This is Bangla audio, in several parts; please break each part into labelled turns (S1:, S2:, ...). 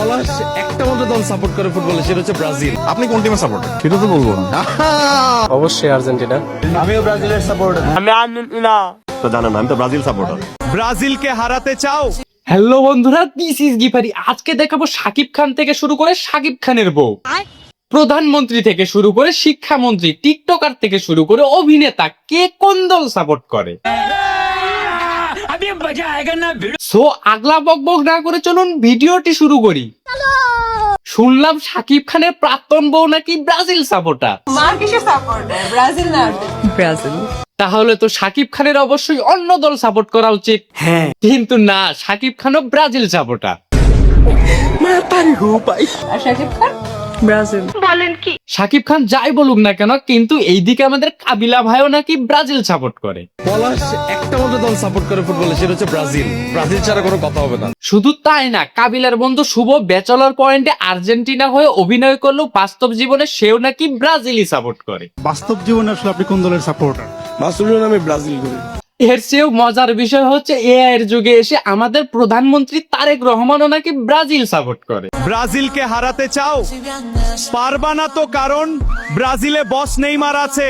S1: পলাশ একটা মাত্র দল সাপোর্ট করে ফুটবলে, সেটা হচ্ছে ব্রাজিল।
S2: আপনি কোন টিমের সাপোর্টার সেটা তো বলবো না।
S3: অবশ্যই আর্জেন্টিনা।
S1: আমিও ব্রাজিলের সাপোর্টার।
S2: তো জানেন আমি তো ব্রাজিল সাপোর্টার।
S1: ব্রাজিলকে হারাতে চাও?
S3: হ্যালো বন্ধুরা, দিস ইজ গিফারি। আজকে দেখাবো শাকিব খান থেকে শুরু করে শাকিব খানের বউ, প্রধানমন্ত্রী থেকে শুরু করে শিক্ষামন্ত্রী, টিকটকার থেকে শুরু করে অভিনেতা, কে কোন দল সাপোর্ট করে। সো আগলা বকবক না করে চলুন ভিডিওটি শুরু করি। শুনলাম শাকিব খানের প্রাক্তন বউ নাকি ব্রাজিল সাপোর্টার।
S4: ব্রাজিল না ব্রাজিল।
S3: তাহলে তো শাকিব খানের অবশ্যই অন্য দল সাপোর্ট করা উচিত। হ্যাঁ, কিন্তু না, শাকিব খানও ব্রাজিল সাপোর্টার।
S4: আর শাকিব খান ব্রাজিল। বলেন কি?
S3: শাকিব খান যাই বলুক না কেন, কিন্তু এইদিকে আমাদের কাবিলা ভাইও নাকি ব্রাজিল সাপোর্ট করে।
S1: পলাশ একটা মাত্র দল সাপোর্ট করে ফুটবলে, সেটা হচ্ছে ব্রাজিল। ব্রাজিল ছাড়া কোনো কথা হবে না।
S3: শুধু তাই না, কাবিলার বন্ধু শুভ ব্যাচেলর পয়েন্টে আর্জেন্টিনা হয়ে অভিনয় করলেও বাস্তব জীবনে সেও নাকি ব্রাজিলই সাপোর্ট করে।
S5: বাস্তব জীবনে আসলে আপনি কোন দলের সাপোর্টার?
S1: মাসুলুন আমি ব্রাজিল করি।
S3: এর চেয়েও মজার বিষয় হচ্ছে এআই এর যুগে এসে আমাদের প্রধানমন্ত্রী তারেক রহমানও নাকি ব্রাজিল সাপোর্ট করে।
S1: ব্রাজিলকে হারাতে চাও? পারবা না তো, কারণ ব্রাজিলে বস নেইমার আছে।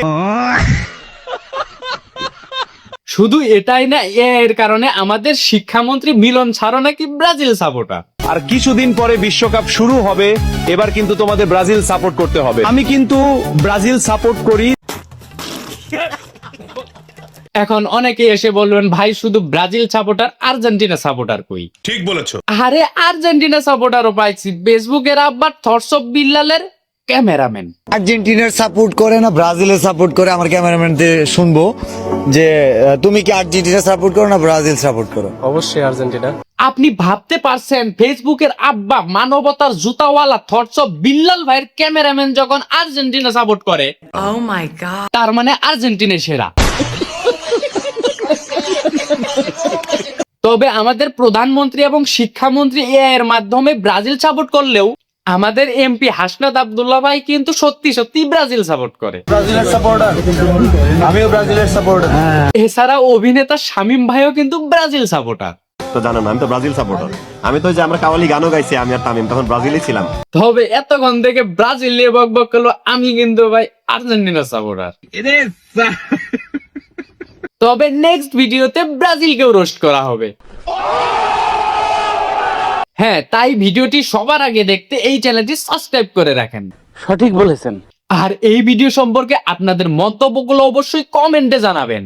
S3: শুধু এটাই না, এআই এর কারণে আমাদের শিক্ষামন্ত্রী মিলন ছাড়ও নাকি ব্রাজিল সাপোর্টার।
S1: আর কিছুদিন পরে বিশ্বকাপ শুরু হবে, এবার কিন্তু তোমাদের ব্রাজিল সাপোর্ট করতে হবে। আমি কিন্তু ব্রাজিল সাপোর্ট করি।
S3: এখন অনেকে এসে বলবেন, ভাই শুধু ব্রাজিল সাপোর্টার, আর্জেন্টিনা সাপোর্টার কই?
S2: ঠিক বলেছো।
S3: আরে আর্জেন্টিনা সাপোর্টারও পাইছি। ফেসবুকের আব্বার থটস অফ বিল্লালের ক্যামেরাম্যান।
S6: আর্জেন্টিনার সাপোর্ট করে না ব্রাজিলের সাপোর্ট করে, আমার ক্যামেরাম্যান দিয়ে শুনবো যে তুমি কি আর্জেন্টিনা সাপোর্ট করো না ব্রাজিল সাপোর্ট করো?
S3: অবশ্যই আর্জেন্টিনা। আপনি ভাবতে পারছেন, ফেসবুকের আব্বা মানবতার জুতাওয়ালা থটস অফ বিল্লাল ভাইয়ের ক্যামেরাম্যান যখন আর্জেন্টিনা সাপোর্ট করে,
S4: ও মাই গড,
S3: তার মানে আর্জেন্টিনা সেরা। তবে আমাদের প্রধানমন্ত্রী এবং শিক্ষামন্ত্রী এআই এর মাধ্যমে ব্রাজিল সাপোর্ট করলেও আমাদের এমপি হাসনাত আব্দুল্লাহ ভাই কিন্তু সত্যি সত্যি ব্রাজিল সাপোর্ট করে।
S1: ব্রাজিলের সাপোর্টার। আমিও ব্রাজিলের সাপোর্টার।
S3: এছাড়া অভিনেতা শামীম ভাইও কিন্তু ব্রাজিল সাপোর্টার।
S2: তো জানেন আমি তো ব্রাজিল সাপোর্টার। আমি তো যে আমরা কাওয়ালি গানও গাইছি, আমি আর তামিম তখন ব্রাজিলই ছিলাম।
S3: তবে এতক্ষণ থেকে ব্রাজিল নিয়ে বকবক করলো, আমি কিন্তু ভাই আর্জেন্টিনা সাপোর্টার। তবে নেক্সট ভিডিওতে ব্রাজিলকেও রোস্ট করা হবে। হ্যাঁ, তাই ভিডিওটি সবার আগে দেখতে এই চ্যানেলটি সাবস্ক্রাইব করে রাখেন।
S7: সঠিক বলেছেন।
S3: আর এই ভিডিও সম্পর্কে আপনাদের মন্তব্যগুলো অবশ্যই কমেন্টে জানাবেন।